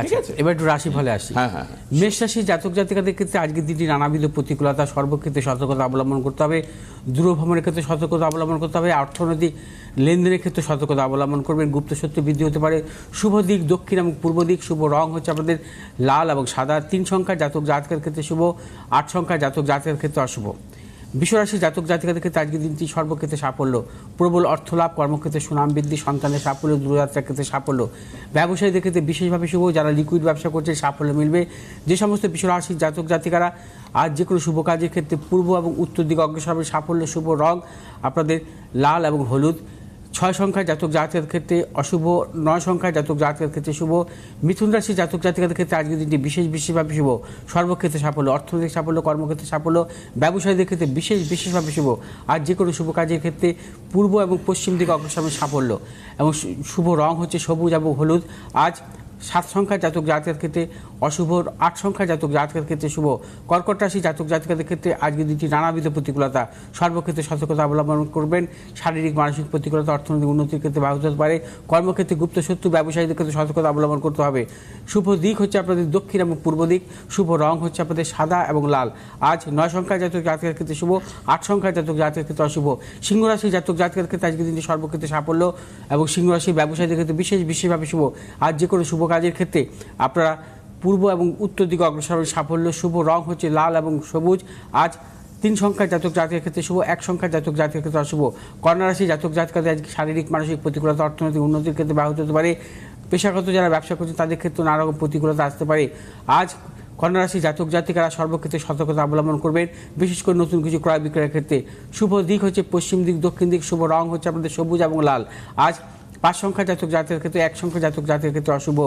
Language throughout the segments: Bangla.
ঠিক আছে, এবার একটু রাশিফলে আসি। মেষ রাশি জাতক জাতিকাদের ক্ষেত্রে আজকের দিনটি নানাবিধ প্রতিকূলতা, সর্বক্ষেত্রে সতর্কতা অবলম্বন করতে হবে। দূর ভ্রমণের ক্ষেত্রে সতর্কতা অবলম্বন করতে হবে। অর্থনৈতিক লেনদেনের ক্ষেত্রে সতর্কতা অবলম্বন করবেন। গুপ্ত সত্য বৃদ্ধি হতে পারে। শুভ দিক দক্ষিণ এবং পূর্ব দিক। শুভ রং হচ্ছে আপনাদের লাল এবং সাদা। 3 সংখ্যার জাতক জাতকের ক্ষেত্রে শুভ, 8 সংখ্যার জাতক জাতকের ক্ষেত্রে অশুভ। বিশ্বরাশি জাতক জাতিকাদের ক্ষেত্রে আজকের দিনটি সর্বক্ষেত্রে সাফল্য, প্রবল অর্থলাভ, কর্মক্ষেত্রে সুনাম বৃদ্ধি, সন্তানের সাফল্য, দূরযাত্রার ক্ষেত্রে সাফল্য। ব্যবসায়ীদের ক্ষেত্রে বিশেষভাবে শুভ, যারা লিকুইড ব্যবসা করছে সাফল্য মিলবে। যে সমস্ত বিশ্বরাশির জাতক জাতিকারা আজ যে কোনো শুভ কাজের ক্ষেত্রে পূর্ব এবং উত্তর দিকে অগ্রসর হবে সাফল্য। শুভ রং আপনাদের লাল এবং হলুদ। 6 সংখ্যার জাতক জাতকের ক্ষেত্রে অশুভ, 9 সংখ্যার জাতক জাতকের ক্ষেত্রে শুভ। মিথুন রাশি জাতক জাতিকাদের ক্ষেত্রে আজকের দিনটি বিশেষভাবে শুভ, সর্বক্ষেত্রে সাফল্য, অর্থনৈতিক সাফল্য, কর্মক্ষেত্রে সাফল্য। ব্যবসায়ীদের ক্ষেত্রে বিশেষভাবে শুভ। আজ যে কোনো শুভ কাজের ক্ষেত্রে পূর্ব এবং পশ্চিম দিকে অগ্রসর হবে সাফল্য এবং শুভ রং হচ্ছে সবুজ এবং হলুদ। আজ 7 সংখ্যার জাতক জাতকের ক্ষেত্রে অশুভ, 8 সংখ্যার জাতক জাতকের ক্ষেত্রে শুভ। কর্কট রাশি জাতক জাতিকাদের ক্ষেত্রে আজকের দিনটি নানাবিধ প্রতিকূলতা, সর্বক্ষেত্রে সতর্কতা অবলম্বন করবেন। শারীরিক মানসিক প্রতিকূলতা অর্থনৈতিক উন্নতির ক্ষেত্রে ব্যাহত হতে পারে। কর্মক্ষেত্রে গুপ্ত শত্রু, ব্যবসায়ীদের ক্ষেত্রে সতর্কতা অবলম্বন করতে হবে। শুভ দিক হচ্ছে আপনাদের দক্ষিণ এবং পূর্ব দিক। শুভ রং হচ্ছে আপনাদের সাদা এবং লাল। আজ 9 সংখ্যার জাতক জাতকের ক্ষেত্রে শুভ, 8 সংখ্যার জাতক জাতকের ক্ষেত্রে অশুভ। সিংহ রাশি জাতক জাতকের ক্ষেত্রে আজকের দিনটি সর্বক্ষেত্রে সাফল্য এবং সিংহ রাশি ব্যবসায়ীদের ক্ষেত্রে বিশেষভাবে শুভ। আজ যে কোনো শুভ কাজের ক্ষেত্রে আপনারা পূর্ব এবং উত্তর দিকে অগ্রসর হবে সাফল্য। শুভ রং হচ্ছে লাল এবং সবুজ। আজ 3 সংখ্যার জাতক জাতকের ক্ষেত্রে শুভ, 1 সংখ্যার জাতক জাতকের ক্ষেত্রে অশুভ। কন্যা রাশি জাতক জাতকাদের আজকে শারীরিক মানসিক প্রতিকূলতা অর্থনৈতিক উন্নতির ক্ষেত্রে ব্যাহত হতে পারে। পেশাগত যারা ব্যবসা করছে তাদের ক্ষেত্রে নানা রকম প্রতিকূলতা আসতে পারে। আজ কন্যা রাশি জাতক জাতিকারা সর্বক্ষেত্রে সতর্কতা অবলম্বন করবেন, বিশেষ করে নতুন কিছু ক্রয় বিক্রয়ের ক্ষেত্রে। শুভ দিক হচ্ছে পশ্চিম দিক দক্ষিণ দিক। শুভ রং হচ্ছে আপনাদের সবুজ এবং লাল। আজ 5 সংখ্যার জাতক জাতকের ক্ষেত্রে, 1 সংখ্যার জাতক জাতকের ক্ষেত্রে অশুভ।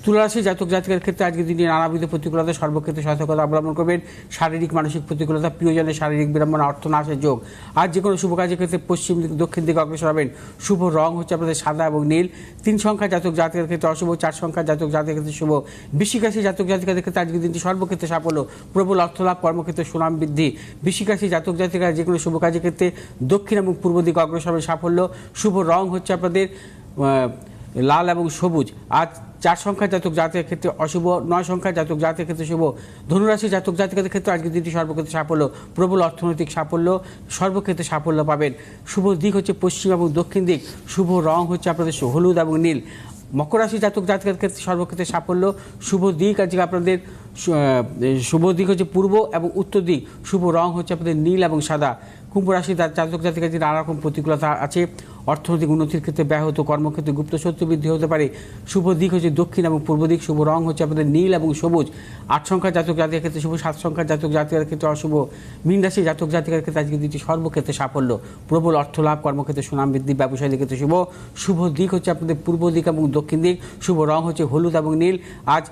তুলারাশি জাতক জাতকের ক্ষেত্রে আজকে দিনে নানাবিধ প্রতিকূলতা, সর্বক্ষেত্রে সতর্কতা অবলম্বন করবেন। শারীরিক মানসিক প্রতিকূলতা, প্রিয়জনের শারীরিক বিড়ম্বনা, অর্থনাশের যোগ। আজ যে কোনো শুভ কাজের ক্ষেত্রে পশ্চিম দিক দক্ষিণ দিকে অগ্রসর হবেন। শুভ রং হচ্ছে আপনাদের সাদা এবং নীল। 3 সংখ্যার জাতক জাতকের ক্ষেত্রে অশুভ, 4 সংখ্যার জাতক জাতকের ক্ষেত্রে শুভ। বৃশ্চিক রাশি জাতক জাতিকাদের ক্ষেত্রে আজকের দিনটি সর্বক্ষেত্রে সাফল্য, প্রবল অর্থলাভ, কর্মক্ষেত্রে সুনাম বৃদ্ধি। বৃশ্চিক রাশি জাতক জাতিকারা যে কোনো শুভ কাজের ক্ষেত্রে দক্ষিণ এবং পূর্ব দিকে অগ্রসর হবে সাফল্য। শুভ রং হচ্ছে আপনাদের লাল এবং সবুজ। আজ 4 সংখ্যার জাতক জাতকের ক্ষেত্রে অশুভ, 9 সংখ্যার জাতক জাতকের ক্ষেত্রে শুভ। ধনুরাশি জাতক জাতিকাদের ক্ষেত্রে আজকের দিনটি সর্বক্ষেত্রে সাফল্য, প্রবল অর্থনৈতিক সাফল্য, সর্বক্ষেত্রে সাফল্য পাবেন। শুভ দিক হচ্ছে পশ্চিম এবং দক্ষিণ দিক। শুভ রং হচ্ছে আপনাদের হলুদ এবং নীল। মকর রাশি জাতক জাতকের ক্ষেত্রে সর্বক্ষেত্রে সাফল্য। শুভ দিক আজকে আপনাদের শুভ দিক হচ্ছে পূর্ব এবং উত্তর দিক। শুভ রং হচ্ছে আপনাদের নীল এবং সাদা। কুম্ভ রাশি জাতক জাতিকাদের নানা রকম প্রতিকূলতা আছে, অর্থনৈতিক উন্নতির ক্ষেত্রে ব্যাহত, কর্মক্ষেত্রে গুপ্ত শত্রু বৃদ্ধি হতে পারে। শুভ দিক হচ্ছে দক্ষিণ এবং পূর্ব দিক। শুভ রং হচ্ছে আপনাদের নীল এবং সবুজ। 8 সংখ্যার জাতক জাতিকার ক্ষেত্রে শুভ, 7 সংখ্যার জাতক জাতিকার ক্ষেত্রে অশুভ। মীন রাশি জাতক জাতিকার ক্ষেত্রে আজকে দিনটি সর্বক্ষেত্রে সাফল্য, প্রবল অর্থলাভ, কর্মক্ষেত্রে সুনাম বৃদ্ধি, ব্যবসায়ীদের ক্ষেত্রে শুভ। শুভ দিক হচ্ছে আপনাদের পূর্ব দিক এবং দক্ষিণ দিক। শুভ রং হচ্ছে হলুদ এবং নীল। আজ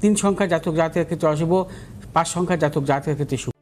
3 সংখ্যার জাতক জাতিকার ক্ষেত্রে অশুভ, 5 সংখ্যার জাতক জাতিকার ক্ষেত্রে শুভ।